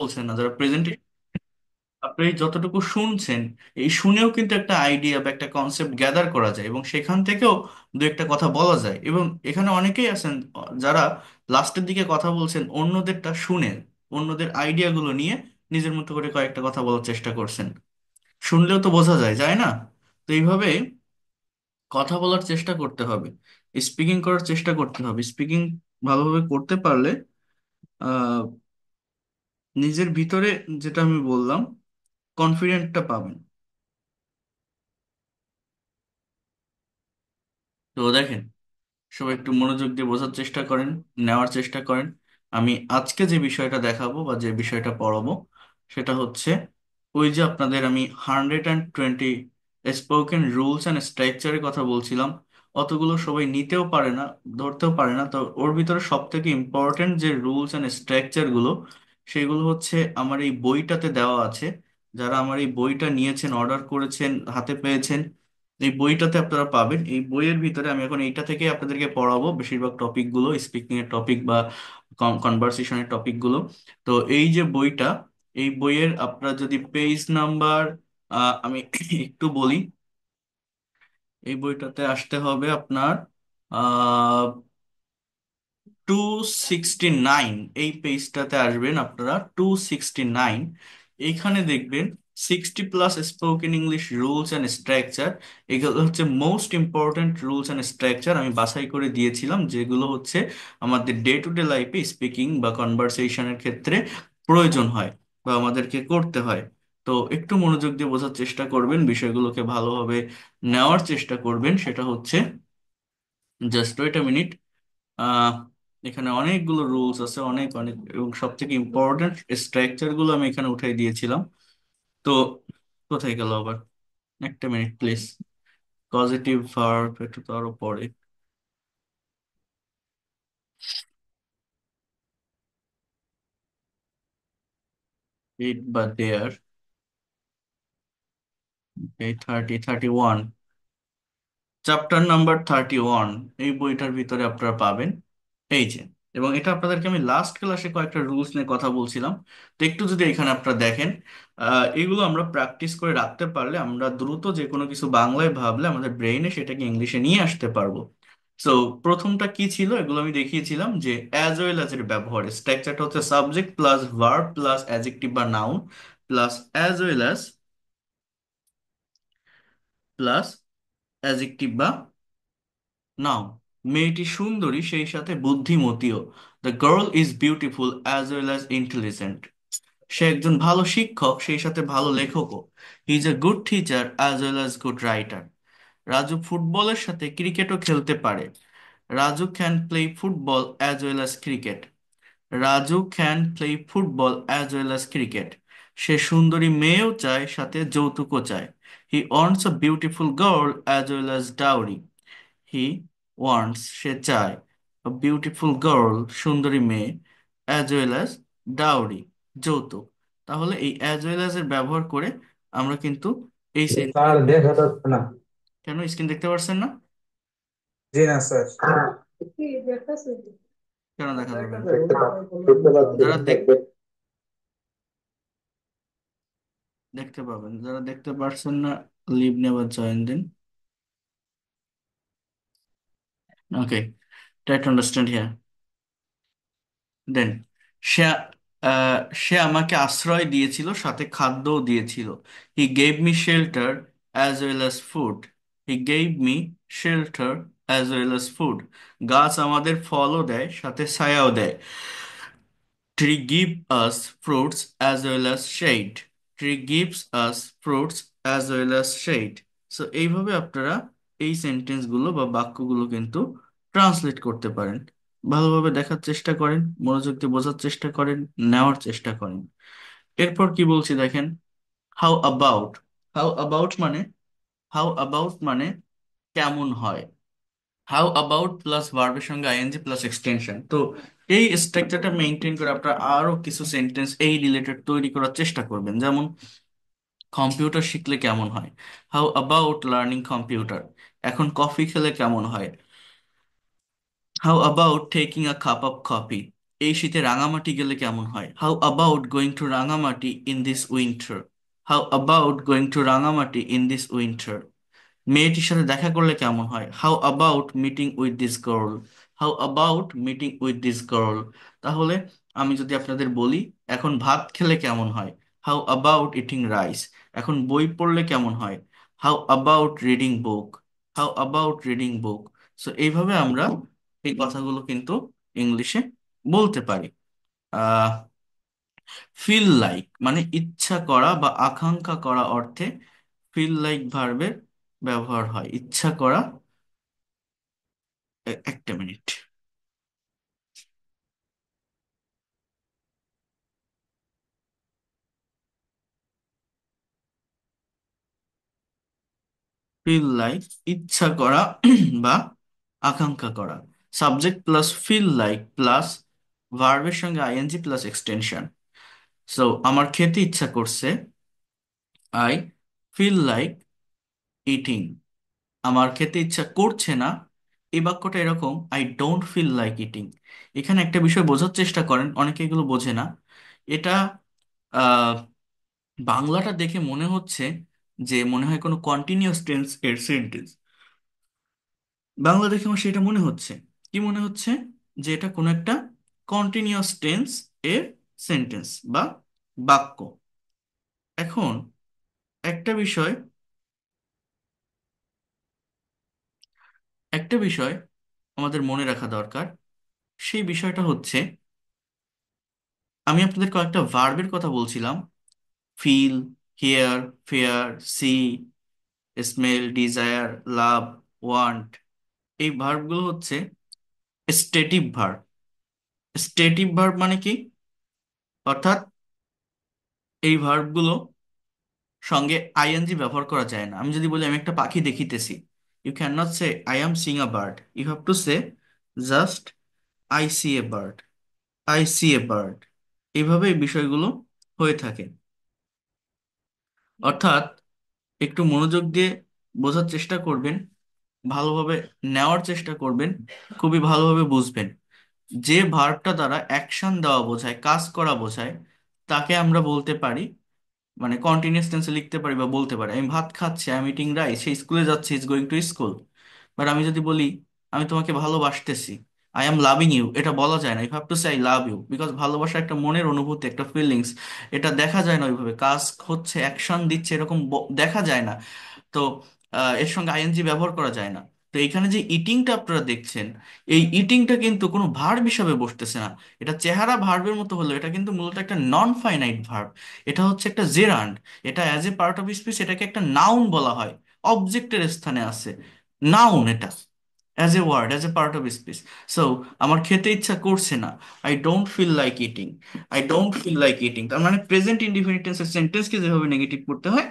বলছেন না, যারা প্রেজেন্টেশন আপনি যতটুকু শুনছেন, এই শুনেও কিন্তু একটা আইডিয়া বা একটা কনসেপ্ট গ্যাদার করা যায় এবং সেখান থেকেও দু একটা কথা বলা যায়। এবং এখানে অনেকেই আছেন যারা লাস্টের দিকে কথা বলছেন অন্যদেরটা শুনে, অন্যদের আইডিয়াগুলো নিয়ে নিজের মতো করে কয়েকটা কথা বলার চেষ্টা করছেন। শুনলেও তো বোঝা যায়, যায় না? তো এইভাবে কথা বলার চেষ্টা করতে হবে, স্পিকিং করার চেষ্টা করতে হবে। স্পিকিং ভালোভাবে করতে পারলে আহ নিজের ভিতরে, যেটা আমি বললাম, কনফিডেন্টটা পাবেন। তো দেখেন, সবাই একটু মনোযোগ দিয়ে বোঝার চেষ্টা করেন, নেওয়ার চেষ্টা করেন। আমি আজকে যে বিষয়টা দেখাবো বা যে বিষয়টা পড়াবো সেটা হচ্ছে ওই যে আপনাদের আমি 120 স্পোকেন রুলস অ্যান্ড স্ট্রাকচারের কথা বলছিলাম। অতগুলো সবাই নিতেও পারে না, ধরতেও পারে না। তো ওর ভিতরে সব থেকে ইম্পর্টেন্ট যে রুলস অ্যান্ড স্ট্রাকচার গুলো, সেগুলো হচ্ছে আমার এই বইটাতে দেওয়া আছে। যারা আমার এই বইটা নিয়েছেন, অর্ডার করেছেন, হাতে পেয়েছেন, এই বইটাতে আপনারা পাবেন। এই বইয়ের ভিতরে আমি এখন এইটা থেকে আপনাদেরকে পড়াবো বেশিরভাগ টপিক গুলো, স্পিকিং এর টপিক বা কনভারসেশনের টপিক গুলো। তো এই যে বইটা, এই বইয়ের আপনারা যদি পেজ নাম্বার আমি একটু বলি, এই বইটাতে আসতে হবে আপনার 269। এই পেজটাতে আসবেন আপনারা, 269। এইখানে দেখবেন 60+ spoken English rules and structure. এগুলো হচ্ছে most important rules and structure, আমি বাছাই করে দিয়েছিলাম যেগুলো হচ্ছে আমাদের ডে টু ডে লাইফে স্পিকিং বা কনভারসেশনের ক্ষেত্রে প্রয়োজন হয় বা আমাদেরকে করতে হয়। তো একটু মনোযোগ দিয়ে বোঝার চেষ্টা করবেন, বিষয়গুলোকে ভালোভাবে নেওয়ার চেষ্টা করবেন। সেটা হচ্ছে, জাস্ট ওয়েট আ মিনিট। আহ এখানে অনেকগুলো রুলস আছে, অনেক অনেক, এবং সব থেকে ইম্পর্টেন্ট স্ট্রাকচার গুলো আমি এখানে উঠাই দিয়েছিলাম। তো কোথায় গেল আবার? একটা মিনিট প্লিজ। পজিটিভ ভার্ব একটু তো আরো পরে। ইট বা দেয়ার। এই 31, চ্যাপ্টার নাম্বার 31 এই বইটার ভিতরে আপনারা পাবেন। এই যে, এবং এটা আপনাদেরকে আমি লাস্ট ক্লাসে কয়েকটা রুলস নিয়ে কথা বলছিলাম। তো একটু যদি এখানে আপনারা দেখেন, এগুলো আমরা প্র্যাকটিস করে রাখতে পারলে আমরা দ্রুত যে কোনো কিছু বাংলায় ভাবলে আমাদের ব্রেইনে সেটাকে ইংলিশে নিয়ে আসতে পারবো। সো প্রথমটা কি ছিল, এগুলো আমি দেখিয়েছিলাম যে অ্যাজ ওয়েল অ্যাজ এর ব্যবহার। স্ট্রাকচারটা হচ্ছে subject plus verb plus adjective বা noun plus as well as plus adjective বা নাও। মেয়েটি সুন্দরী সেই সাথে বুদ্ধিমতীও। The girl is beautiful as well as intelligent. সে একজন ভালো শিক্ষক সেই সাথে ভালো লেখকও। He is a good teacher as well as good writer. Raju ফুটবলের সাথে ক্রিকেটও খেলতে পারে। Raju can play football as well as cricket. Raju can play football as well as cricket. সে সুন্দরী মেয়েও চায়, সাথে যৌতুকও চায়। He wants a beautiful girl as well as dowry. He wants, সে চায়, a বিউটিফুল গার্ল, সুন্দরী মেয়ে, অ্যাজ ওয়েল অ্যাজ ডাউরি, যৌতুক। তাহলে এই অ্যাজ ওয়েল অ্যাজ এর ব্যবহার করে আমরা কিন্তু এই স্যার দেখা যাচ্ছে না। কেন স্ক্রিন দেখতে পারছেন না? জি না স্যার। কেন দেখা যাবে না? দেখতে পাচ্ছি। যারা দেখতে পাবেন, যারা দেখতে পারছেন না লিভ নেভার জয়েন দিন। Okay, try to understand here. Then, সে আহ, সে আমাকে আশ্রয় দিয়েছিল, সাথে খাদ্যও দিয়েছিল। He gave me shelter as well as food. He gave me shelter as well as food. গাছ আমাদের ফলও দেয়, সাথে ছায়াও দেয়। Tree give us fruits as well as shade. Tree gives us fruits as well as shade. So এইভাবে আপনারা এই সেন্টেন্সগুলো বা বাক্যগুলো কিন্তু ট্রান্সলেট করতে পারেন। ভালোভাবে দেখার চেষ্টা করেন, মনোযোগ দিয়ে বোঝার চেষ্টা করেন, নেওয়ার চেষ্টা করেন। এরপর কি বলছি দেখেন, হাউ অ্যাবাউট। হাউ অ্যাবাউট মানে, হাউ অ্যাবাউট মানে কেমন হয়। হাউ অ্যাবাউট প্লাস ভার্বের সঙ্গে আইএনজি প্লাস এক্সটেনশন। তো এই স্ট্রাকচারটা মেনটেন করে আপনারা আরো কিছু সেন্টেন্স এই রিলেটেড তৈরি করার চেষ্টা করবেন। যেমন, কম্পিউটার শিখলে কেমন হয়, হাউ অ্যাবাউট লার্নিং কম্পিউটার। এখন কফি খেলে কেমন হয়, how about taking a cup of coffee. এই শীতে রাঙামাটি গেলে কেমন হয়? How about going to Rangamati in this winter? How about going to Rangamati in this winter? মেয়েটির সাথে দেখা করলে কেমন হয়? How about meeting with this girl? How about meeting with this girl? তাহলে আমি যদি আপনাদের বলি, এখন ভাত খেলে কেমন হয়? How about eating rice? এখন বই পড়লে কেমন হয়? How about reading book? How about reading book? So এইভাবে আমরা এই কথাগুলো কিন্তু ইংলিশে বলতে পারি। আহ ফিল লাইক মানে ইচ্ছা করা বা আকাঙ্ক্ষা করা অর্থে ফিল লাইক ভার্বের ব্যবহার হয়। ইচ্ছা করা, একটা মিনিট। ফিল লাইক ইচ্ছা করা বা আকাঙ্ক্ষা করা। Subject plus feel like plus ভার্বের সঙ্গে আইএনজি প্লাস এক্সটেনশন। সো আমার খেতে ইচ্ছা করছে, আই ফিল লাইক ইটিং। আমার খেতে ইচ্ছা করছে না, এই বাক্যটা এরকম, I don't feel like eating. এখানে একটা বিষয় বোঝার চেষ্টা করেন, অনেকে এগুলো বোঝে না। এটা আহ, বাংলাটা দেখে মনে হচ্ছে যে মনে হয় কোনো কন্টিনিউয়াস টেন্স এর সেন্টেন্স। বাংলা দেখে আমার সেটা মনে হচ্ছে। কি মনে হচ্ছে? যে এটা কোনো একটা কন্টিনিউয়াস টেন্স এর সেন্টেন্স বা বাক্য। এখন একটা বিষয় একটা বিষয় আমাদের মনে রাখা দরকার। সেই বিষয়টা হচ্ছে, আমি আপনাদের কয়েকটা ভার্বের কথা বলছিলাম। Feel, hear, fear, see, smell, desire, love, want. এই ভার্বগুলো হচ্ছে স্টেটিভ ভার্ব। স্টেটিভ ভার্ব মানে কি? অর্থাৎ এই ভার্বগুলো সঙ্গে আইএনজি ব্যবহার করা যায় না। আমি যদি বলি আমি একটা পাখি দেখিতেছি, you can not say I am seeing a bird, you have to say just I see a bird. I see a bird. এইভাবে এই বিষয়গুলো হয়ে থাকে। অর্থাৎ একটু মনোযোগ দিয়ে বোঝার চেষ্টা করবেন, ভালোভাবে নেওয়ার চেষ্টা করবেন, খুবই ভালোভাবে বুঝবেন। যে ভার্বটা দ্বারা অ্যাকশন দেওয়া বোঝায়, কাজ করা বোঝায়, তাকে আমরা বলতে পারি, মানে কন্টিনিউয়াস টেন্সে লিখতে পারি বা বলতে পারি, আমি ভাত খাচ্ছি, আই এম ইটিং রাইস, সে স্কুলে যাচ্ছে, is going to school. But আমি যদি বলি আমি তোমাকে ভালোবাসতেছি, আই এম লাভিং ইউ, এটা বলা যায় না। You have to say I love you, because ভালোবাসা একটা মনের অনুভূতি, একটা ফিলিংস। এটা দেখা যায় না ওইভাবে, কাজ হচ্ছে, অ্যাকশন দিচ্ছে, এরকম দেখা যায় না। তো এর সঙ্গে আইএনজি ব্যবহার করা যায় না। তো এখানে যে ইটিংটা আপনারা দেখছেন, এই ইটিংটা কিন্তু কোনো ভার্ব হিসাবে বসতেছে না। এটা চেহারা ভার্বের মতো হলো, এটা কিন্তু মূলত একটা নন ফাইনাইট ভার্ব। এটা হচ্ছে একটা জেরান্ড। এটা as a part of speech এটাকে একটা নাউন বলা হয়, অবজেক্টের স্থানে আছে। নাউন এটা, as a word, as a part of speech. So আমার খেতে ইচ্ছা করছে না, I don't feel like eating. I don't feel like eating তার মানে প্রেজেন্ট ইনডিফিনিট টেন্সের সেন্টেন্সকে যেভাবে নেগেটিভ করতে হয়,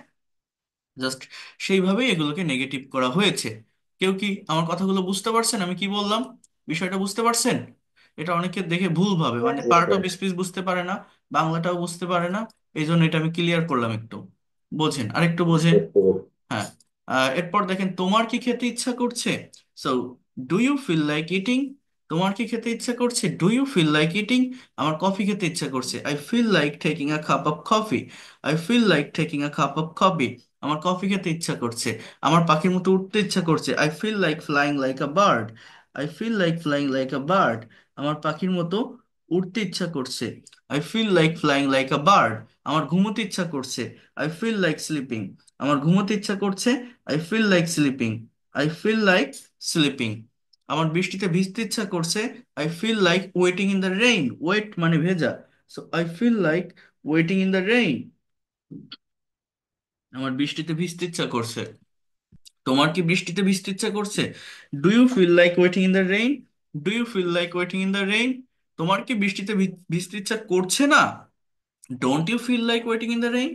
জাস্ট সেইভাবেই এগুলোকে নেগেটিভ করা হয়েছে। কেউ কি আমার কথাগুলো বুঝতে পারছেন? আমি কি বললাম, বিষয়টা বুঝতে পারছেন? এটা অনেকে দেখে ভুল ভাবে, মানে Yes, part of sir. Speech বুঝতে পারে না, বাংলাটাও বুঝতে পারে না। এই জন্য এটা আমি ক্লিয়ার করলাম একটু। বোঝেন, আরেকটু বোঝেন। Yes, sir. হ্যাঁ। এরপর দেখেন, তোমার কি খেতে ইচ্ছা করছে? So do you feel like eating? তোমার কি খেতে ইচ্ছা করছে? Do you feel like eating? আমার কফি খেতে ইচ্ছা করছে, I feel like taking a cup of coffee. I feel like taking a cup of coffee. আমার কফি খেতে ইচ্ছা করছে। আমার পাখির মতো উঠতে ইচ্ছা করছে, I feel like flying like a bird. I feel like flying like a bird. আমার পাখির মতো উঠতে ইচ্ছা করছে, I feel like flying like a bird. আমার ঘুমোতে ইচ্ছা করছে, আই ফিল লাইক স্লিপিং। আমার ঘুমোতে ইচ্ছা করছে, I feel like sleeping. I feel like sleeping. আমার বৃষ্টিতে ভিজতে ইচ্ছা করছে, I feel like wetting in the rain. Wet মানে ভেজা। So I feel like wetting in the rain. আমার বৃষ্টিতে ভিজতে ইচ্ছা করছে। তোমার কি বৃষ্টিতে ভিজতে ইচ্ছা করছে? Do you feel like wetting in the rain? Do you feel like wetting in the rain? তোমার কি বৃষ্টিতে ভিজতে ইচ্ছা করছে না? Don't you feel like wetting in the rain?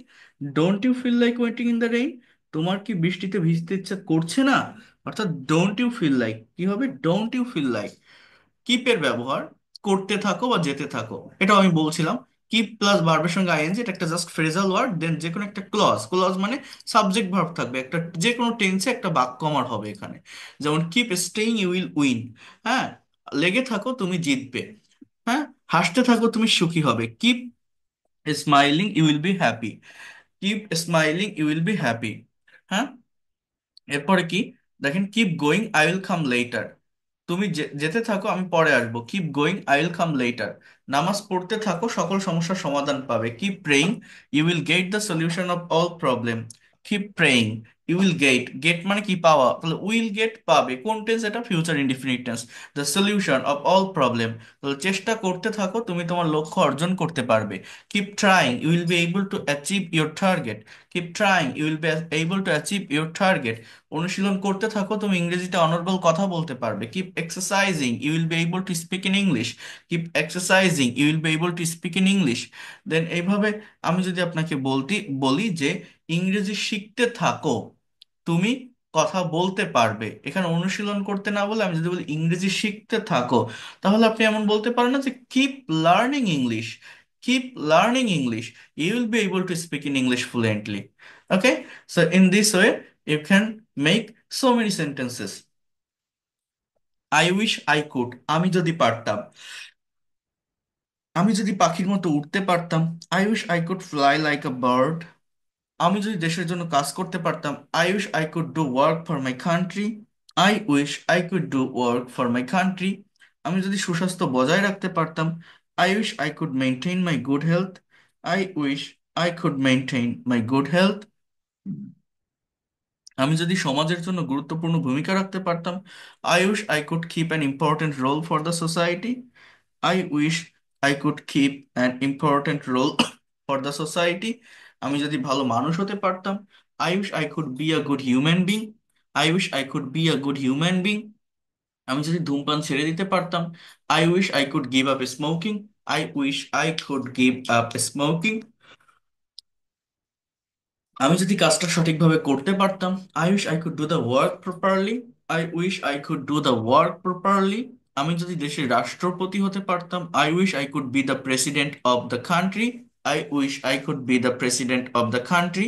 Don't you feel like wetting in the rain? তোমার কি বৃষ্টিতে ভিজতে ইচ্ছা করছে না? অর্থাৎ ডোন্ট ইউ ফিল লাইক কি হবে? Don't you feel like. কিপের ব্যবহার, করতে থাকো বা যেতে থাকো, এটাও আমি বলছিলাম। কিপ প্লাস ভার্বের সঙ্গে আইএনজি, এটা একটা জাস্ট ফ্রেজাল ওয়ার্ড। দেন যে কোনো একটা ক্লজ, ক্লজ মানে সাবজেক্ট ভার্ব থাকবে একটা, যে কোনো টেন্সে একটা বাক্য আমার হবে এখানে। যেমন keep staying you will win. হ্যাঁ, লেগে থাকো তুমি জিতবে। হ্যাঁ, হাসতে থাকো, তুমি সুখী হবে। Keep smiling, you will be happy. Keep smiling, you will be happy. হ্যাঁ, এরপরে কি দেখেন, keep going, I will come later. তুমি যেতে থাকো, আমি পরে আসবো। Keep going, I will come later. নামাজ পড়তে থাকো, সকল সমস্যার সমাধান পাবে। Keep praying, you will get the solution of all problem. Keep praying, you will get, get মানে কি পাওয়া, তাহলে উইল গেট পাবে, কোন টেন্স এটা, future indefinite tense. The solution of all problem, তাহলে চেষ্টা করতে থাকো, তুমি তোমার লক্ষ্য অর্জন করতে পারবে। Keep trying, you will be able to achieve your target. Keep trying, you will be able to achieve your target. অনুশীলন করতে থাকো, তুমি ইংরেজিতে অনর্গল কথা বলতে পারবে। Keep exercising, you will be able to speak in English. Keep exercising, you will be able to speak in English. Then এইভাবে আমি যদি আপনাকে বলি যে ইংরেজি শিখতে থাকো, তুমি কথা বলতে পারবে। এখানে অনুশীলন করতে না বলে আমি যদি বলি ইংরেজি শিখতে থাকো, তাহলে আপনি এমন বলতে পারেন না যে keep learning English. Keep learning English, you will be able to speak in English fluently. Okay, so in this way you can make so many sentences. I wish I could, আমি যদি পারতাম, আমি যদি পাখির মতো উঠতে পারতাম। I wish I could fly like a bird. আমি যদি দেশের জন্য কাজ করতে পারতাম। I wish I could do work for my country. I wish I could do work for my country. আমি যদি সুস্বাস্থ্য বজায় রাখতে পারতাম। I wish I could maintain my good health. I wish I could maintain my good health. আমি যদি সমাজের জন্য গুরুত্বপূর্ণ ভূমিকা রাখতে পারতাম। I wish I could keep an important role for the society. I wish I could keep an important role for the society. আমি যদি ভালো মানুষ হতে পারতাম। I wish I could be a good human being. I wish I could be a good human being. আমি যদি ধূমপান ছেড়ে দিতে পারতাম। I wish I could give up smoking. I wish I could give up smoking. আমি যদি কাজটা সঠিকভাবে করতে পারতাম। I wish I could do the work properly. I wish I could do the work properly. আমি যদি দেশের রাষ্ট্রপতি হতে পারতাম। I wish I could B the president of the country. I wish I could B the president of the country.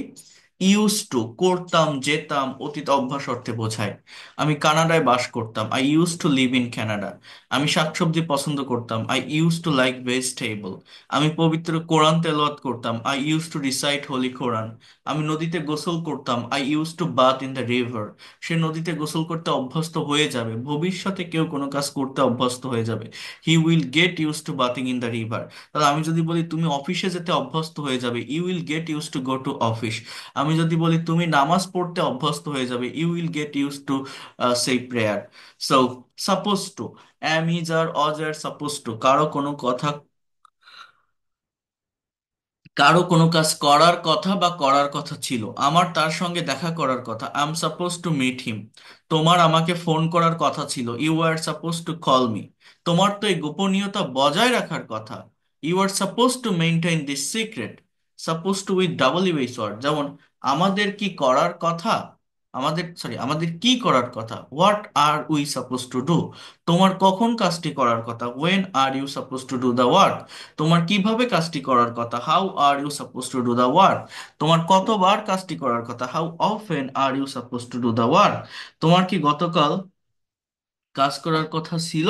Use to, করতাম, যেতাম, অতীত অভ্যাস অর্থে বোঝায়। আমি কানাডায় বাস করতাম। I use to live in Canada. আমি শাকসবজি পছন্দ করতাম। I use to like vegetable. আমি পবিত্র কোরআন তেলাওয়াত করতাম। I use to recite holy Quran. আমি নদীতে গোসল করতাম। I use to bath in the river. সে নদীতে গোসল করতে অভ্যস্ত হয়ে যাবে, ভবিষ্যতে কেউ কোনো কাজ করতে অভ্যস্ত হয়ে যাবে। He will get use two bathing in the river. তাহলে আমি যদি বলি তুমি অফিসে যেতে অভ্যস্ত হয়ে যাবে, you will get use to go to office. আমি যদি বলি তুমি নামাজ পড়তে অভ্যস্ত হয়ে যাবে, you will get use to say prayer. So suppose to, am, is, are, was, are, suppose two, কারো কোনো কথা, কারো কোনো কাজ করার কথা বা করার কথা ছিল, আমার তার সঙ্গে দেখা করার কথা। I am suppose to meet him. তোমার আমাকে ফোন করার কথা ছিল, you are suppose to call me. তোমার তো এই গোপনীয়তা বজায় রাখার কথা, you are suppose to maintain this secret. Suppose to with W H word, যেমন আমাদের কি করার কথা, আমাদের কি করার কথা, what are we suppose to do. তোমার কখন কাজটি করার কথা, when are you suppose to do the work. তোমার কিভাবে কাজটি করার কথা, how are you suppose to do the work. তোমার কতবার কাজটি করার কথা, how often are you suppose to do the work. তোমার কি গতকাল কাজ করার কথা ছিল,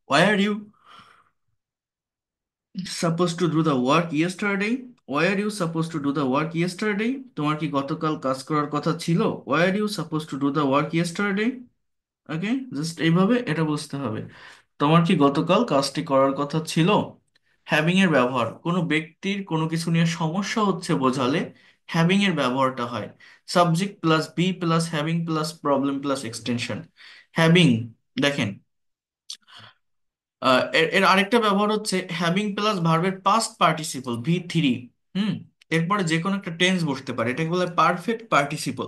were you suppose to do the work yesterday. Were you suppose to do the work yesterday. তোমার কি গতকাল কাজ করার কথা ছিল, were you suppose to do the work yesterday. Okay, just এইভাবে এটা বুঝতে হবে। তোমার কি গতকাল কাজটি করার কথা ছিল। হ্যাভিং এর ব্যবহার, কোনো ব্যক্তির কোনো কিছু নিয়ে সমস্যা হচ্ছে বোঝালে হ্যাভিং এর ব্যবহারটা হয়। Subject plus be plus having plus problem plus extension. Having, দেখেন, এর এর আরেকটা ব্যবহার হচ্ছে হ্যাভিং প্লাস ভার্বের পাস্ট পার্টিসিপল V3। হুম, এরপরে যে কোনো একটা টেন্স বসতে পারে, এটাকে বলে পারফেক্ট পার্টিসিপল।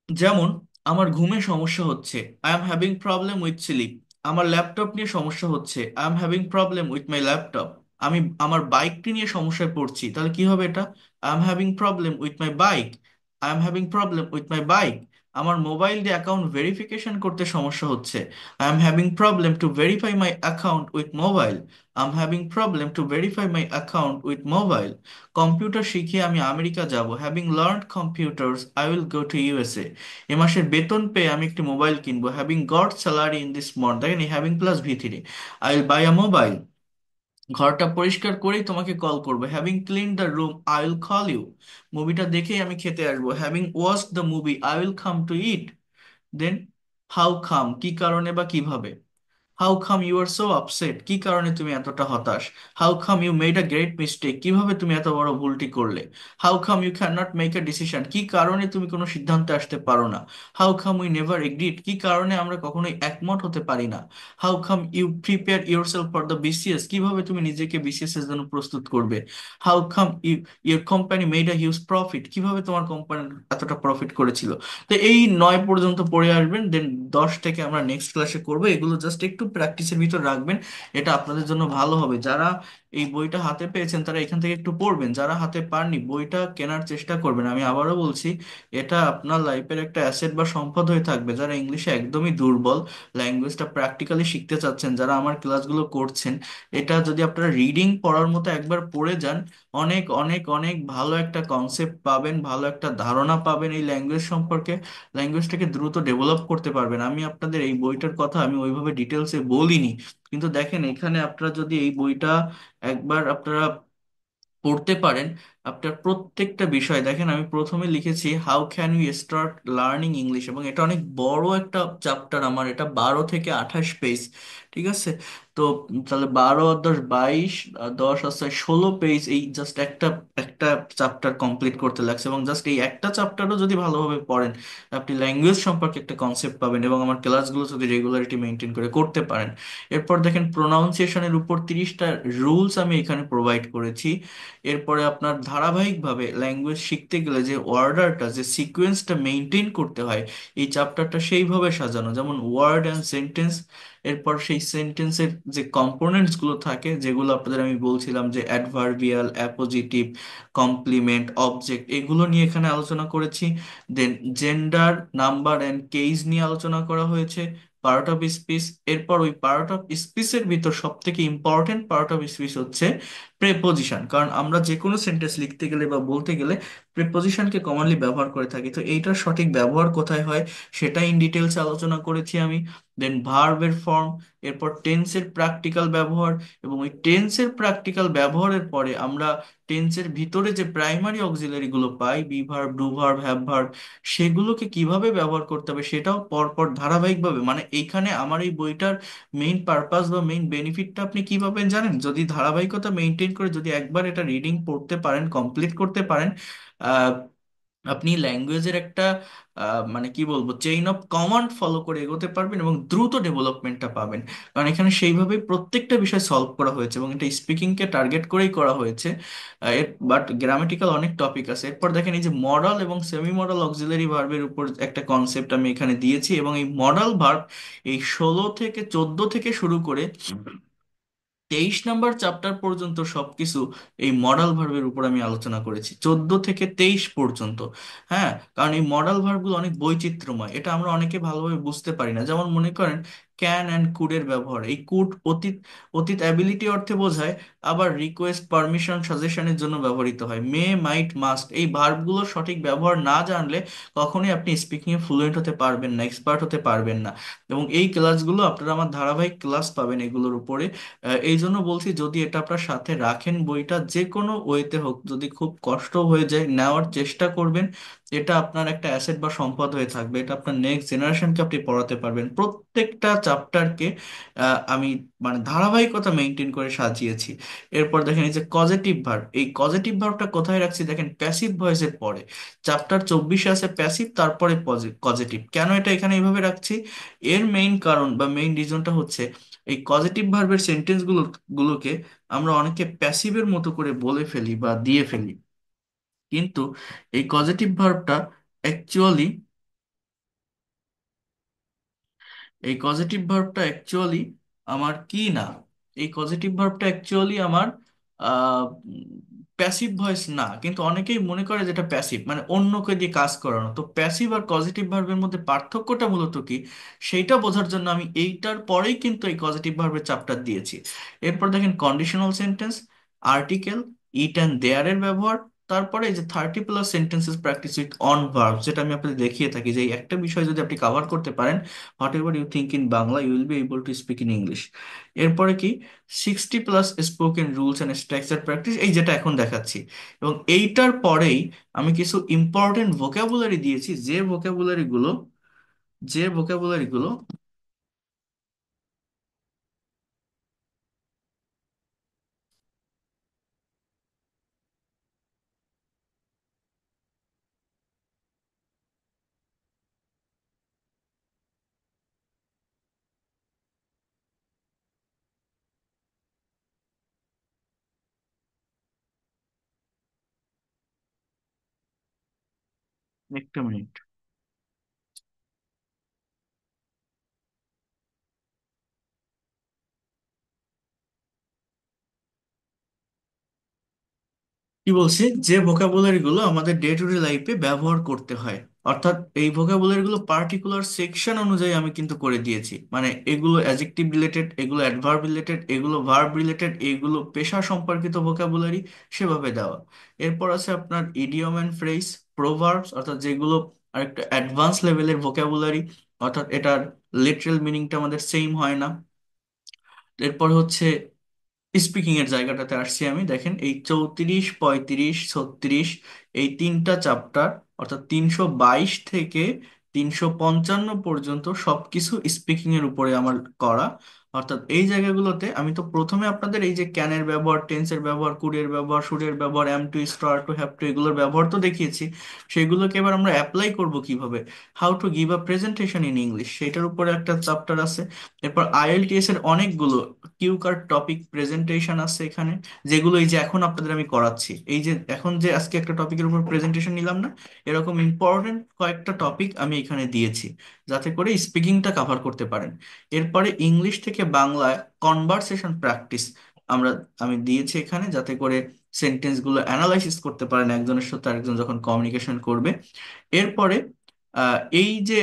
যেমন আমার ঘুমে সমস্যা হচ্ছে, I am having problem with sleep. আমার ল্যাপটপ নিয়ে সমস্যা হচ্ছে, I am having problem with my laptop. আমি আমার বাইকটি নিয়ে সমস্যায় পড়ছি, তাহলে কি হবে এটা, I am having problem with my bike. I am having problem with my bike. আমার মোবাইল দিয়ে অ্যাকাউন্ট ভেরিফিকেশন করতে সমস্যা হচ্ছে। I am having problem to verify my account with mobile. I am having problem to verify my account with mobile. Computer শিখে আমি America যাব। Having learned computers I will go to USA. এ মাসের বেতন পেয়ে আমি একটি মোবাইল কিনবো। Having got salary in this month, দেখেন এই হ্যাভিং প্লাস ভি3, I will buy a mobile. ঘরটা পরিষ্কার করেই তোমাকে কল করবো। Having clean the room I will call you. মুভিটা দেখেই আমি খেতে আসবো। Having watch the movie I will come to eat. Then how come, কি কারণে বা কিভাবে। How come you are so upset, কি কারণে তুমি এতটা হতাশ। How come you made a great mistake, কিভাবে তুমি এত বড় ভুলটি করলে। How come you can not make a decision, কি কারণে তুমি কোনো সিদ্ধান্তে আসতে পারো না। How come we never agreed, কি কারণে আমরা কখনোই একমত হতে পারি না। How come you prepare yourself for the BCS, কিভাবে তুমি নিজেকে বিসিএস এর জন্য প্রস্তুত করবে। How come you your company made a huge profit, কিভাবে তোমার কোম্পানি এতটা প্রফিট করেছিল। তো এই 9 পর্যন্ত পড়ে আসবেন, দেন 10 থেকে আমরা নেক্সট ক্লাসে করব। এগুলো জাস্ট একটু প্র্যাকটিসের ভিতর রাখবেন, এটা আপনাদের জন্য ভালো হবে। যারা এই বইটা হাতে পেয়েছেন তারা এখান থেকে একটু পড়বেন, যারা হাতে পাননি বইটা কেনার চেষ্টা করবেন। আমি আবারও বলছি, এটা আপনার লাইফের একটা অ্যাসেট বা সম্পদ হয়ে থাকবে। যারা ইংলিশে একদমই দুর্বল, ল্যাঙ্গুয়েজটা প্র্যাকটিক্যালি শিখতে চাচ্ছেন, যারা আমার ক্লাসগুলো করছেন, এটা যদি আপনারা রিডিং পড়ার মতো একবার পড়ে যান, অনেক অনেক অনেক ভালো একটা কনসেপ্ট পাবেন, ভালো একটা ধারণা পাবেন এই ল্যাঙ্গুয়েজ সম্পর্কে। ল্যাঙ্গুয়েজটাকে দ্রুত ডেভেলপ করতে পারবেন। আমি আপনাদের এই বইটার কথা আমি ওইভাবে ডিটেলসে বলিনি, কিন্তু দেখেন এখানে আপনারা যদি এই বইটা একবার আপনারা পড়তে পারেন, আপনার প্রত্যেকটা বিষয় দেখেন। আমি প্রথমে লিখেছি how can you start learning English, এবং এটা অনেক বড় একটা চ্যাপ্টার আমার, এটা 12 থেকে 28 পেজ। ঠিক আছে? তো তাহলে 12 আর 10 22, 10 আর 16 পেজ, এই জাস্ট একটা একটা চ্যাপ্টার কমপ্লিট করতে লাগছে। এবং জাস্ট এই একটা চ্যাপ্টারও যদি ভালোভাবে পড়েন, আপনি ল্যাঙ্গুয়েজ সম্পর্কে একটা কনসেপ্ট পাবেন, এবং আমার ক্লাসগুলো যদি রেগুলারিটি মেনটেন করে করতে পারেন। এরপর দেখেন প্রোনাউন্সিয়েশনের উপর 30টা রুলস আমি এখানে প্রোভাইড করেছি। এরপরে আপনার ধারাবাহিকভাবে ল্যাঙ্গুয়েজ শিখতে গেলে যে অর্ডারটা, যে সিকোয়েন্সটা মেনটেন করতে হয়, এই চ্যাপ্টারটা সেইভাবে সাজানো, যেমন ওয়ার্ড অ্যান্ড সেন্টেন্স। এরপর সেই সেন্টেন্সের যে কম্পোনেন্টস গুলো থাকে, যেগুলো আপনাদের আমি বলছিলাম যে অ্যাডভার্বিয়াল, অ্যাপোজিটিভ, কমপ্লিমেন্ট, অবজেক্ট, এগুলো নিয়ে এখানে আলোচনা করেছি। দেন জেন্ডার, নাম্বার অ্যান্ড কেস নিয়ে আলোচনা করা হয়েছে। Part of speech. এরপর ওই পার্ট অফ স্পিচের ভিতর সব থেকে ইম্পর্টেন্ট পার্ট অফ স্পিচ হচ্ছে প্রেপোজিশন, কারণ আমরা যে কোনো সেন্টেন্স লিখতে গেলে বা বলতে গেলে প্রেপোজিশনকে কমনলি ব্যবহার করে থাকি। তো এইটার সঠিক ব্যবহার কোথায় হয় সেটা ইন ডিটেলস আলোচনা করেছি আমি। দেন ভার্বের ফর্ম, এরপর টেন্সের প্র্যাকটিক্যাল ব্যবহার, এবং ওই টেন্সের প্র্যাকটিক্যাল ব্যবহারের পরে আমরা টেন্সের ভিতরে যে প্রাইমারি অক্সিলারি গুলো পাই, be verb, do verb, have verb, সেগুলোকে কিভাবে ব্যবহার করতে হবে সেটাও পরপর ধারাবাহিকভাবে। মানে এইখানে আমার এই বইটার মেইন পারপাস বা মেইন বেনিফিটটা আপনি কি পাবেন জানেন? যদি ধারাবাহিকতা মেনটেন করে যদি একবার এটা রিডিং পড়তে পারেন, কমপ্লিট করতে পারেন, আহ, আপনি ল্যাঙ্গুয়েজের একটা মানে কি বলবো, চেইন অফ কমান্ড ফলো করে এগোতে পারবেন এবং দ্রুত ডেভেলপমেন্টটা পাবেন। কারণ এখানে সেইভাবেই প্রত্যেকটা বিষয় সলভ করা হয়েছে, এবং এটা স্পিকিংকে টার্গেট করেই করা হয়েছে। বাট গ্রামাটিক্যাল অনেক টপিক আছে। এরপর দেখেন এই যে মডাল এবং সেমি মডাল অক্সিলারি ভার্বের উপর একটা কনসেপ্ট আমি এখানে দিয়েছি, এবং এই মডাল ভার্ব এই 16 থেকে 14 থেকে শুরু করে 23 নাম্বার চ্যাপ্টার পর্যন্ত সবকিছু এই মডাল ভার্বের উপর আমি আলোচনা করেছি, 14 থেকে 23 পর্যন্ত। হ্যাঁ, কারণ এই মডাল ভার্বগুলো অনেক বৈচিত্র্যময়, এটা আমরা অনেকে ভালোভাবে বুঝতে পারি না। যেমন মনে করেন ক্যান অ্যান্ড কুডের ব্যবহার, এই কুড অতীত, অতীত অ্যাবিলিটি অর্থে বোঝায়, আবার রিকোয়েস্ট, পারমিশন, সাজেশনের জন্য ব্যবহৃত হয়। মে, মাইট, মাস্ট, এই ভার্বগুলোর সঠিক ব্যবহার না জানলে কখনোই আপনি স্পিকিং এ ফ্লুয়েন্ট হতে পারবেন না, এক্সপার্ট হতে পারবেন না। এবং এই ক্লাসগুলো আপনারা আমার ধারাবাহিক ক্লাস পাবেন এগুলোর উপরে। এই জন্য বলছি, যদি এটা আপনার সাথে রাখেন বইটা যে কোনো ওয়েতে হোক, যদি খুব কষ্ট হয়ে যায় নেওয়ার চেষ্টা করবেন। এটা আপনার একটা অ্যাসেট বা সম্পদ হয়ে থাকবে, এটা আপনার নেক্সট জেনারেশনকে আপনি পড়াতে পারবেন। প্রত্যেকটা চ্যাপ্টারকে আমি মানে ধারাবাহিকতা মেনটেন করে সাজিয়েছি। এরপর দেখেন এই যে কজেটিভ ভার্ব, এই কজেটিভ ভার্বটা কোথায় রাখছি দেখেন, প্যাসিভ ভয়েসের পরে। চ্যাপ্টার 24-এ আছে প্যাসিভ, তারপরে কজেটিভ। কেন এটা এখানে এইভাবে রাখছি, এর মেইন কারণ বা মেইন রিজনটা হচ্ছে, এই কজেটিভ ভার্বের গুলোকে আমরা অনেকে প্যাসিভের মতো করে বলে ফেলি বা দিয়ে ফেলি, কিন্তু এই কজেটিভ ভার্বটা অ্যাকচুয়ালি, এই পজিটিভ ভার্বটা অ্যাকচুয়ালি আমার কি না, এই পজিটিভ ভার্বটা অ্যাকচুয়ালি আমার প্যাসিভ ভয়েস না, কিন্তু অনেকেই মনে করে যেটা প্যাসিভ, মানে অন্যকে দিয়ে কাজ করানো। তো প্যাসিভ আর পজিটিভ ভার্বের মধ্যে পার্থক্যটা মূলত কি, সেইটা বোঝার জন্য আমি এইটার পরেই কিন্তু এই পজিটিভ ভার্বের চ্যাপ্টার দিয়েছি। এরপর দেখেন conditional sentence, article, it and there এর ব্যবহার, তারপরে এই যে 30+ sentences practice with on verb, যেটা আমি আপনাদের দেখিয়ে থাকি যে এই একটা বিষয় যদি আপনি কভার করতে পারেন, whatever you think in Bangla you will be able to speak in English. এরপরে কি 60+ spoken rules and structure practice, এই যেটা এখন দেখাচ্ছি। এবং এইটার পরেই আমি কিছু ইম্পর্টেন্ট ভোকাবুলারি দিয়েছি, যে ভোকাবুলারিগুলো একটা মিনিট। কি বলছি, যে ভোকাবুলারি গুলো আমাদের ডে টু ডে লাইফে ব্যবহার করতে হয়, অর্থাৎ এই ভোকাবুলারি গুলো পার্টিকুলার সেকশন অনুযায়ী আমি কিন্তু করে দিয়েছি। মানে এগুলো অ্যাডজেক্টিভ রিলেটেড, এগুলো অ্যাডভার্ব রিলেটেড, এগুলো ভার্ব রিলেটেড, এগুলো পেশা সম্পর্কিত ভোকাবুলারি, সেভাবে দেওয়া। এরপর আছে আপনার ইডিয়ম অ্যান্ড ফ্রেজ, প্রোভার্বস, অর্থাৎ যেগুলো আরেকটা অ্যাডভান্স লেভেলের ভোকাবুলারি, অর্থাৎ এটার লিটারাল মিনিংটা আমাদের সেম হয় না। এরপর হচ্ছে স্পিকিং এর জায়গাটাতে আসছি আমি। দেখেন এই 34, 35, 36, এই তিনটা চ্যাপ্টার, অর্থাৎ 322 থেকে 355 পর্যন্ত সবকিছু স্পিকিং এর উপরে আমার করা। অর্থাৎ এই জায়গাগুলোতে আমি তো প্রথমে আপনাদের এই যে ক্যানের ব্যবহার, টেন্সের ব্যবহার, কুডের ব্যবহার, শুডের ব্যবহার, এম টু, স্টার টু, হ্যাভ টু, এগুলোর ব্যবহার তো দেখিয়েছি। সেগুলোকে এবার আমরা অ্যাপ্লাই করব কিভাবে, how to give a presentation in English, সেটার উপরে একটা চ্যাপ্টার আছে। এরপর আইএলটিএস এর অনেকগুলো কিউ কার্ড টপিক প্রেজেন্টেশন আছে এখানে, যেগুলো এই যে এখন আপনাদের আমি করাচ্ছি, এই যে এখন যে আজকে একটা টপিকের উপর প্রেজেন্টেশন নিলাম না, এরকম ইম্পর্টেন্ট কয়েকটা টপিক আমি এখানে দিয়েছি, যাতে করে স্পিকিংটা কভার করতে পারেন। এরপরে ইংলিশ থেকে বাংলায় কনভারসেশন প্র্যাকটিস আমরা আমি দিয়েছি এখানে, যাতে করে সেন্টেন্স গুলো অ্যানালাইসিস করতে পারেন একজনের সাথে আরেকজন যখন কমিউনিকেশন করবে। এরপরে এই যে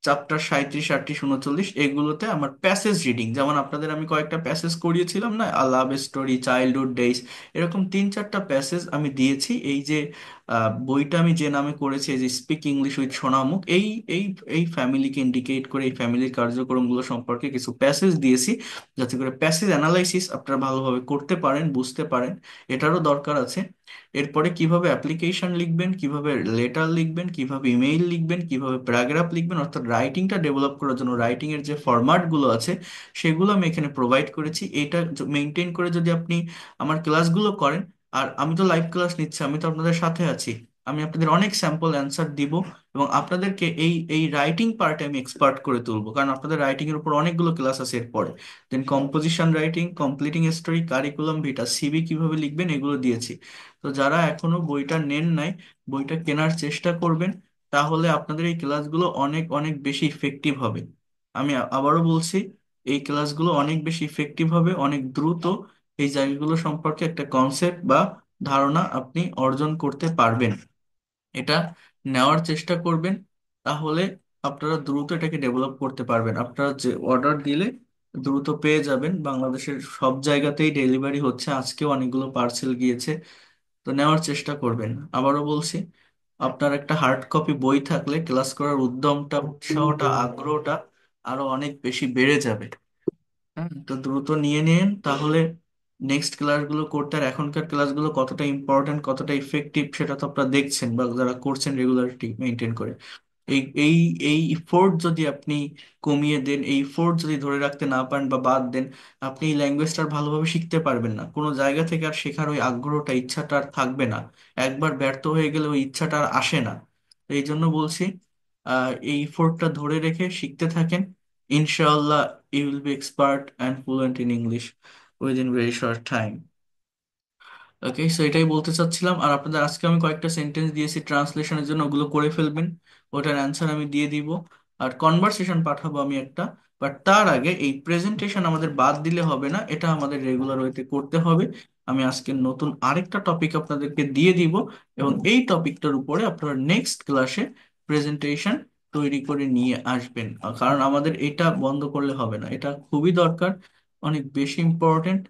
চ্যাপ্টার 37, 38, 39, এগুলোতে আমার প্যাসেজ রিডিং, যেমন আপনাদের আমি কয়েকটা প্যাসেজ করিয়েছিলাম না, আ লাভ স্টোরি, চাইল্ডহুড ডেইজ, এরকম 3-4টা প্যাসেজ আমি দিয়েছি। এই যে বইটা আমি যে নামে করেছি, এই যে স্পিক ইংলিশ উইথ সোনামুখ, এই এই ফ্যামিলিকে ইন্ডিকেট করে এই ফ্যামিলির কার্যক্রমগুলো সম্পর্কে কিছু প্যাসেজ দিয়েছি, যাতে করে প্যাসেজ অ্যানালাইসিস আপনারা ভালোভাবে করতে পারেন, বুঝতে পারেন, এটারও দরকার আছে। এরপরে কিভাবে অ্যাপ্লিকেশন লিখবেন, কিভাবে লেটার লিখবেন, কিভাবে ইমেইল লিখবেন, কিভাবে প্যারাগ্রাফ লিখবেন, অর্থাৎ রাইটিংটা ডেভেলপ করার জন্য রাইটিং এর যে ফরম্যাট গুলো আছে সেগুলো আমি এখানে প্রোভাইড করেছি। এটা মেনটেন করে যদি আপনি আমার ক্লাসগুলো করেন, আর আমি তো লাইভ ক্লাস নিচ্ছি, আমি তো আপনাদের সাথে আছি, আমি আপনাদের অনেক স্যাম্পল অ্যান্সার দিব, এবং আপনাদেরকে এই এই রাইটিং পার্টে আমি এক্সপার্ট করে তুলবো, কারণ আপনাদের রাইটিং এর উপর অনেকগুলো ক্লাস আছে এরপরে। Then composition writing, completing story, curriculum vitae, CV কিভাবে লিখবেন, এগুলো দিয়েছি। তো যারা এখনো বইটা নেন নাই, বইটা কেনার চেষ্টা করবেন, তাহলে আপনাদের এই ক্লাসগুলো অনেক অনেক বেশি ইফেক্টিভ হবে। আমি আবারও বলছি, এই ক্লাসগুলো অনেক বেশি ইফেক্টিভ হবে, অনেক দ্রুত এই জায়গাগুলো সম্পর্কে একটা কনসেপ্ট বা ধারণা আপনি অর্জন করতে পারবেন। এটা নেওয়ার চেষ্টা করবেন, তাহলে আপনারা দ্রুত এটাকে ডেভেলপ করতে পারবেন। আপনারা যে অর্ডার দিলে দ্রুত পেয়ে যাবেন, বাংলাদেশের সব জায়গাতেই ডেলিভারি হচ্ছে, আজকেও অনেকগুলো পার্সেল গিয়েছে। তো নেওয়ার চেষ্টা করবেন। আবারও বলছি, আপনার একটা হার্ড কপি বই থাকলে ক্লাস করার উদ্যমটা, উৎসাহটা, আগ্রহটা আরো অনেক বেশি বেড়ে যাবে। হ্যাঁ, তো দ্রুত নিয়ে নিন, তাহলে নেক্সট ক্লাসগুলো করতে, আর এখনকার ক্লাসগুলো কতটা ইম্পর্ট্যান্ট, কতটা ইফেক্টিভ, সেটা তো আপনারা দেখছেন, বা যারা করছেন রেগুলারিটি মেনটেন করে। এই এই এই ফোর্ট যদি আপনি কমিয়ে দেন, এই ফোর্ট যদি ধরে রাখতে না পারেন বা বাদ দেন, আপনি এই ল্যাঙ্গুয়েজটা আর ভালোভাবে শিখতে পারবেন না, কোনো জায়গা থেকে আর শেখার ওই আগ্রহটা, ইচ্ছাটা আর থাকবে না। একবার ব্যর্থ হয়ে গেলে ওই ইচ্ছাটা আর আসে না। তো এই জন্য বলছি, এই ফোর্টটা ধরে রেখে শিখতে থাকেন। ইনশাআল্লাহ you will be expert and fluent in English within very short time. Okay, so এটাই বলতে চাচ্ছিলাম। আর আপনাদের আজকে আমি কয়েকটা সেন্টেন্স দিয়েছি ট্রান্সলেশনের জন্য, ওগুলো করে ফেলবেন, ওটার অ্যান্সার আমি দিয়ে দিব। আর কনভারসেশন পাঠাবো আমি একটা, বাট তার আগে এই প্রেজেন্টেশন আমাদের বাদ দিলে হবে না, এটা আমাদের রেগুলার ওয়েতে করতে হবে। আমি আজকে নতুন আরেকটা টপিক আপনাদেরকে দিয়ে দিব, এবং এই টপিকটার উপরে আপনারা নেক্সট ক্লাসে প্রেজেন্টেশন তৈরি করে নিয়ে আসবেন। কারণ আমাদের এটা বন্ধ করলে হবে না, এটা খুবই দরকার, অনেক বেশি ইম্পর্টেন্ট।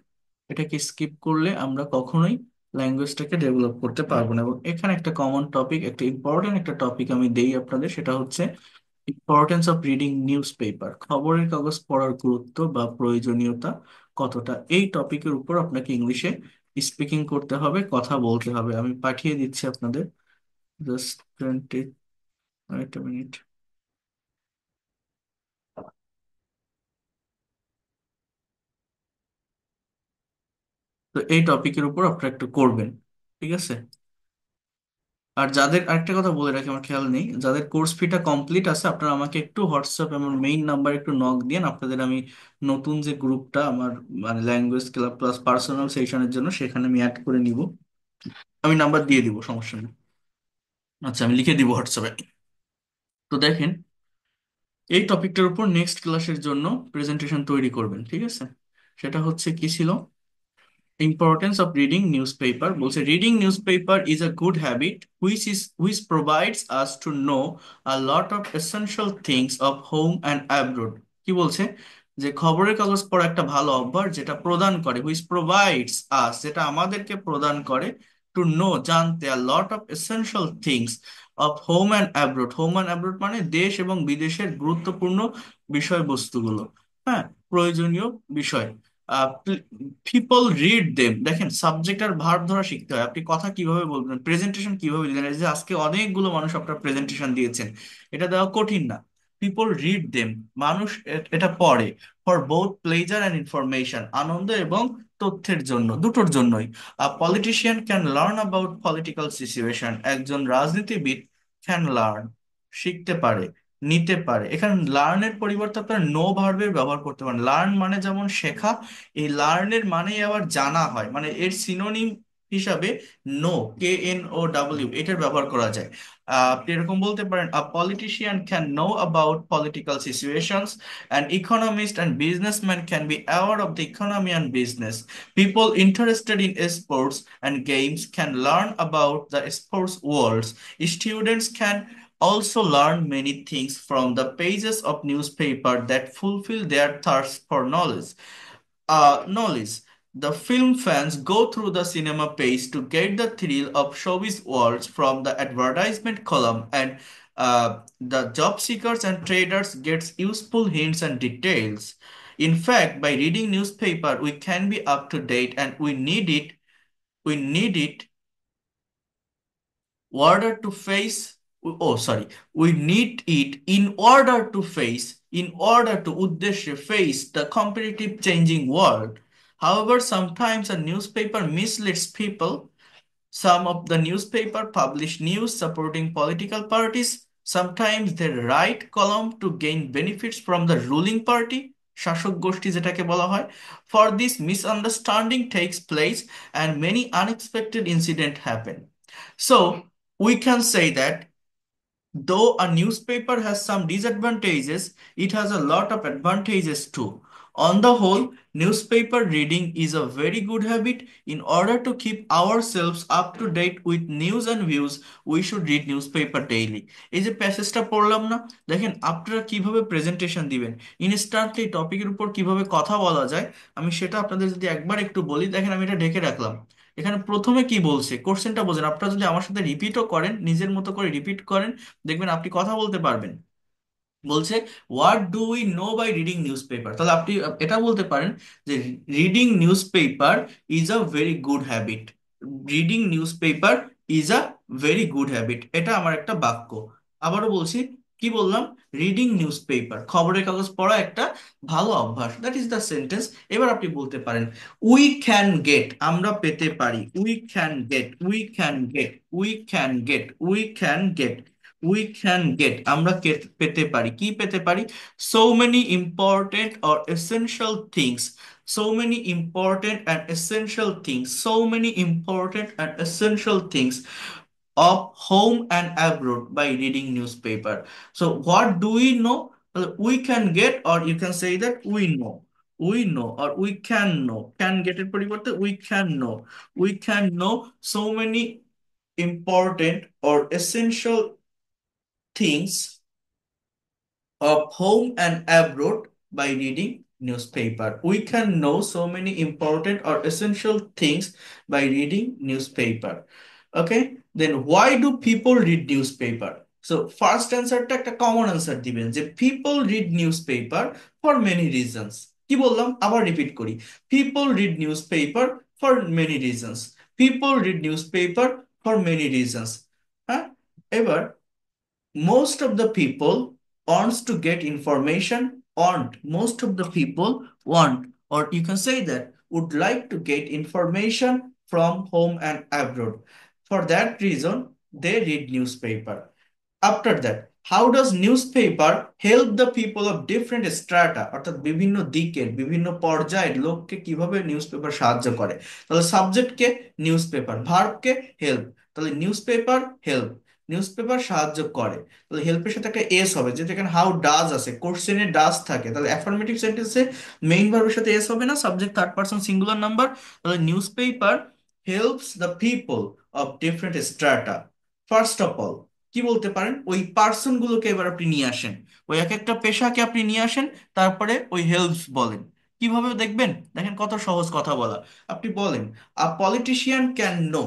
এটাকে স্কিপ করলে আমরা কখনোই ল্যাঙ্গুয়েজটাকে ডেভেলপ করতে পারবো না। এবং এখানে একটা কমন টপিক, একটা ইম্পর্টেন্ট একটা টপিক আমি দেই আপনাদের, সেটা হচ্ছে importance of reading news paper. খবরের কাগজ পড়ার গুরুত্ব বা প্রয়োজনীয়তা কতটা, এই টপিকের উপর আপনাকে ইংলিশে স্পিকিং করতে হবে, কথা বলতে হবে। আমি পাঠিয়ে দিচ্ছি আপনাদের, জাস্ট 20 মিনিট। তো এই টপিকের উপর আপনারা একটু করবেন, ঠিক আছে? আর যাদের আরেকটা কথা বলে রাখি, আমার খেয়াল নেই, যাদের কোর্স ফিটা কমপ্লিট আছে, আপনারা আমাকে একটু হোয়াটসঅ্যাপ আমার মেইন নাম্বার একটু নক দিন। আপনাদের আমি নতুন যে গ্রুপটা আমার, মানে ল্যাঙ্গুয়েজ ক্লাব প্লাস পার্সোনাল সেশনের জন্য, সেখানে আমি অ্যাড করে নিব। আমি নাম্বার দিয়ে দিব, সমস্যা নেই। আচ্ছা, আমি লিখে দিব হোয়াটসঅ্যাপে। তো দেখেন, এই টপিকটার উপর নেক্সট ক্লাসের জন্য প্রেজেন্টেশন তৈরি করবেন, ঠিক আছে? সেটা হচ্ছে কি ছিল, Importance of reading newspaper. বলছে reading newspaper is a good habit which provides us to know a lot of essential things of home and abroad. কি বলছে, যে খবরের কাগজ পড়া একটা ভালো অভ্যাস যেটা প্রদান করে, which provides us, যেটা আমাদেরকে প্রদান করে, to know, জানতে, a lot of essential things of home and abroad. Home and abroad মানে দেশ এবং বিদেশের গুরুত্বপূর্ণ বিষয়বস্তুগুলো, হ্যাঁ, প্রয়োজনীয় বিষয়। পিপল রিড দেম, দেখেন সাবজেক্ট আর ভার্ব ধরা শিখতে হয়। আপনি কথা কিভাবে বলবেন, প্রেজেন্টেশন কিভাবে দিলেন, এই যে আজকে অনেকগুলো মানুষ আপনার প্রেজেন্টেশন দিয়েছেন, এটা দেওয়া কঠিন না। পিপল রিড দেম, মানুষ এটা পড়ে, for both pleasure and information, আনন্দ এবং তথ্যের জন্য, দুটোর জন্যই। A politician can learn about political situation, একজন রাজনীতিবিদ ক্যান লার্ন, শিখতে পারে, নিতে পারে। এখানে লার্নের পরিবর্তে আপনারা নো ভার্বের ব্যবহার করতে পারেন। লার্ন মানে যেমন শেখা, এই লার্নের মানেই আবার জানা হয়, মানে এর সিনোনিম হিসাবে নো, KNOW, এটার ব্যবহার করা যায়। আপনি এরকম বলতে পারেন, আ politician can know about political situations, an economist and businessman can be aware of the economy and business, people interested in sports and games can learn about the sports world, students can also learn many things from the pages of newspaper that fulfill their thirst for knowledge. The film fans go through the cinema page to get the thrill of showbiz worlds from the advertisement column, and the job seekers and traders gets useful hints and details. In fact, by reading newspaper, we can be up to date, and we need it. We need it order to face, oh sorry, we need it in order to উদ্দেশ্যে face the competitive changing world. However, sometimes a newspaper misleads people. Some of the newspaper publish news supporting political parties. Sometimes they write column to gain benefits from the ruling party, শাসক গোষ্ঠী যেটাকে বলা হয়. For this, misunderstanding takes place and many unexpected incidents happen. So we can say that though a newspaper has some disadvantages, it has a lot of advantages too. On the whole, newspaper reading is a very good habit. In order to keep ourselves up to date with news and views, we should read newspaper daily. এই যে প্যাসেজটা পড়লাম না, দেখেন আপনারা কিভাবে presentation দিবেন, instantly টপিকের উপর কিভাবে কথা বলা যায়, আমি সেটা আপনাদের যদি একবার একটু বলি। দেখেন আমি এটা ঢেকে রাখলাম। এখানে প্রথমে কি বলছে, কোশ্চেনটা বোঝেন, আপনারা যদি আমার সাথে রিপিটও করেন, নিজের মতো করে রিপিট করেন, দেখবেন আপনি কথা বলতে পারবেন। বলছে what do we know by reading newspaper, তাহলে আপনি এটা বলতে পারেন যে reading newspaper is a very good habit. Reading newspaper is a very good habit, এটা আমার একটা বাক্য। আবারও বলছি, কি বললাম, রিডিং নিউজ পেপার, খবরের কাগজ পড়া একটা ভালো অভ্যাস, দ্যাট ইজ দ্য সেন্টেন্স। এবার আপনি বলতে পারেন উই ক্যান গেট, আমরা পেতে পারি, we can get, we can get, we can get, we can get, we can get, আমরা পেতে পারি, কি পেতে পারি, so many important or essential things, so many important and essential things, so many important and essential things of home and abroad by reading newspaper. So what do we know? We can get, or you can say that we know. We know আর we can know, can গেটের পরিবর্তে we can know, we can know so many important or essential things of home and abroad by reading newspaper. We can know so many important or essential things by reading newspaper. Okay, then why do people read newspaper? So first answer টা একটা common answer দিবেন যে people read newspaper for many reasons. কি বললাম আবার repeat করি, people read newspaper for many reasons, people read newspaper for many reasons. হ্যাঁ, এবার most of the people wants to get information, want most of the people want, or you can say that would like to get information from home and abroad. For that reason they read newspaper. After that, how does newspaper help the people of different strata, অর্থাৎ বিভিন্ন দিকের বিভিন্ন পর্যায়ের লোককে কিভাবে newspaper সাহায্য করে? তাহলে সাবজেক্টকে নিউজপেপার, ভার্বকে হেল্প, তাহলে নিউজপেপার হেল্প, নিউজপেপার সাহায্য করে, তাহলে হেল্পের সাথে একটা এস হবে, যেহেতু এখানে হাউ ডাজ আছে, কোশ্চেনে ডাজ থাকে, তাহলে অ্যাফার্মেটিভ সেন্টেন্সে মেইন ভার্বের সাথে এস হবে না, subject third person singular number, তাহলে newspaper helps the people of different strata. First of all কি বলতে পারেন, ওই পার্সন গুলোকে এবার আপনি নিয়ে আসেন, ওই এক একটা পেশাকে আপনি নিয়ে আসেন, তারপরে ওই হেল্পস বলেন। কিভাবে দেখবেন, দেখেন কত সহজ কথা বলা। আপনি বলেন a politician can know,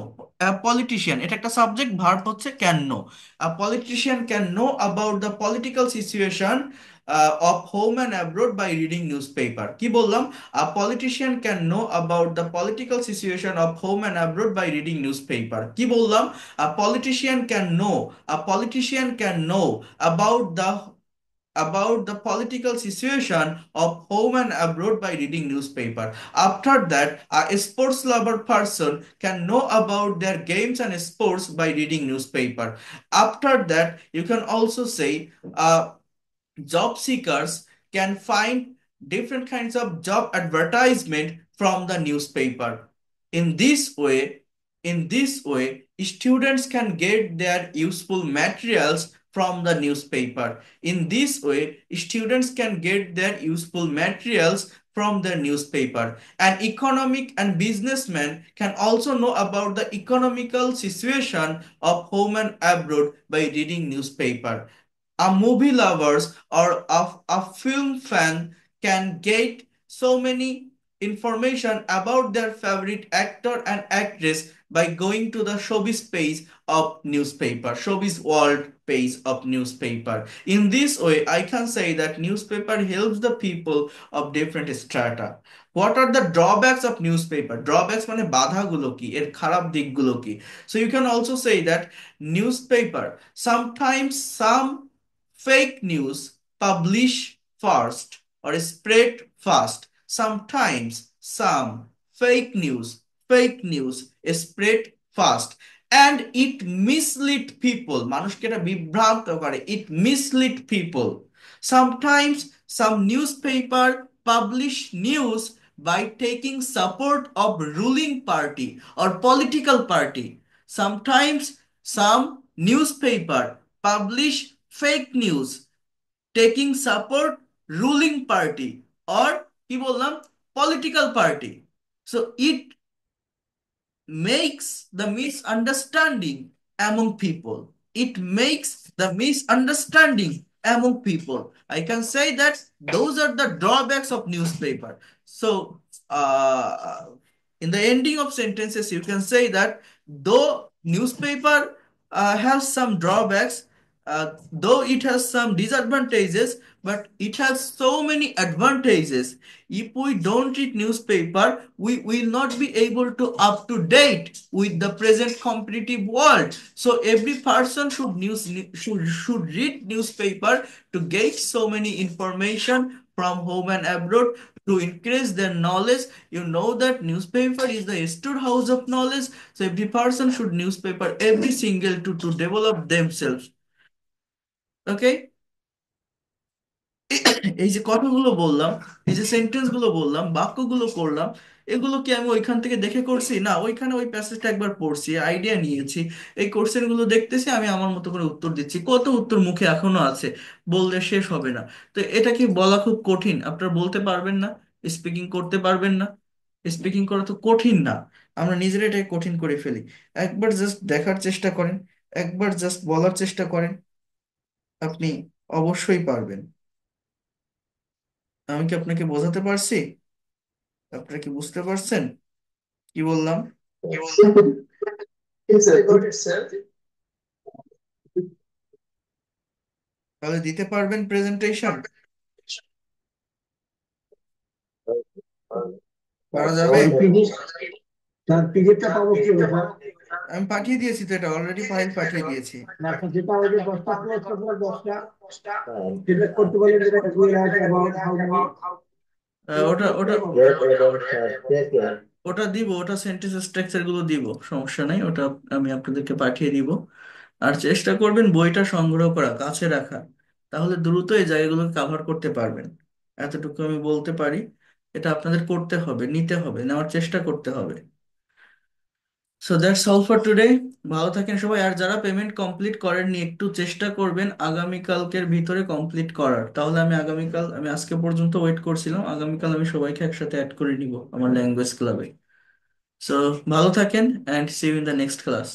politician এটা একটা সাবজেক্ট, ভার্ব হচ্ছে can know, a politician can know about the political situation of home and abroad by reading newspaper. কি বললাম, a politician can know about the political situation of home and abroad by reading newspaper. কি বললাম, a politician can know, a politician can know about the political situation of home and abroad by reading newspaper. After that, a sports lover person can know about their games and sports by reading newspaper. After that, you can also say job seekers can find different kinds of job advertisement from the newspaper. In this way, students can get their useful materials from the newspaper. In this way, students can get their useful materials from the newspaper. An economic and businessman can also know about the economical situation of home and abroad by reading newspaper. A movie lovers or a film fan can get so many information about their favorite actor and actress by going to the showbiz page of newspaper, showbiz world page of newspaper. In this way, I can say that newspaper helps the people of different strata. What are the drawbacks of newspaper? Drawbacks মানে বাধাগুলো কি, এর খারাপ দিকগুলো কি? So you can also say that newspaper sometimes some fake news publish fast or spread fast. Sometimes some fake news spread fast and it mislead people. মানুষকে এটা বিভ্রান্ত করে, it mislead people. Sometimes some newspaper publish news by taking support of ruling party or political party. Sometimes some newspaper publish fake news taking support ruling party or কি বললাম political party. So it makes the misunderstanding among people. It makes the misunderstanding among people. I can say that those are the drawbacks of newspaper. So, in the ending of sentences, you can say that though newspaper has some drawbacks, though it has some disadvantages, but it has so many advantages. If we don't read newspaper, we will not be able to up to date with the present competitive world. So every person should read newspaper to get so many information from home and abroad to increase their knowledge. You know that newspaper is the storehouse of knowledge. So every person should newspaper every single to develop themselves. Okay. এই যে কথাগুলো বললাম, এই যে sentence গুলো বললাম, বাক্যগুলো করলাম, এগুলো কি আমি ওইখান থেকে দেখে করছি? না, ওইখানে ওই প্যাসেজটা একবার পড়ছি, আইডিয়া নিয়েছি, এই কোশ্চেন গুলো দেখতেছি, আমি আমার মতো করে উত্তর দিচ্ছি, কত উত্তর মুখে এখনো আছে, বললে শেষ হবে না। তো এটা কি বলা খুব কঠিন? আপনারা বলতে পারবেন না? স্পিকিং করতে পারবেন না? স্পিকিং করা তো কঠিন না, আমরা নিজেরা এটাকে কঠিন করে ফেলি। একবার জাস্ট দেখার চেষ্টা করেন, একবার জাস্ট বলার চেষ্টা করেন, আপনি অবশ্যই পারবেন। আমি কি আপনাকে বোঝাতে পারছি? আপনারা কি বুঝতে পারছেন কি বললাম? Yes, sir. Got it, sir. তাহলে দিতে পারবেন প্রেজেন্টেশন? পারা যাবে? পিজি স্যার, পিজিটা পাবো কি হবে স্যার? আমি পাঠিয়ে দিয়েছি তো, এটা অলরেডি ফাইল পাঠিয়ে দিয়েছি। না স্যার, যেটা ওই যে 10টা প্লাস আপনার 10টা সিলেক্ট করতে বলেন, যেটা রিয়েলাইজ অ্যাবাউট হাউ মেনি ওটা ওটা Yes, sir. Yes, sir. ওটা দিব, ওটা সেন্টেন্স স্ট্রাকচার গুলো দিব, সমস্যা নাই, ওটা আমি আপনাদেরকে পাঠিয়ে দিব। আর চেষ্টা করবেন বইটা সংগ্রহ করা, কাছে রাখা, তাহলে দ্রুত এই জায়গাগুলোকে কাভার করতে পারবেন। এতটুকু আমি বলতে পারি। এটা আপনাদের করতে হবে, নিতে হবে, নেওয়ার চেষ্টা করতে হবে। So that's all for today. ভালো থাকেন সবাই। আর যারা পেমেন্ট কমপ্লিট করেননি একটু চেষ্টা করবেন আগামীকালকের ভিতরে কমপ্লিট করার, তাহলে আমি আগামীকাল, আমি আজকে পর্যন্ত ওয়েট করছিলাম, আগামীকাল আমি সবাইকে একসাথে অ্যাড করে নিব আমার ল্যাঙ্গুয়েজ ক্লাবে। সো ভালো থাকেন, and see you in the next class.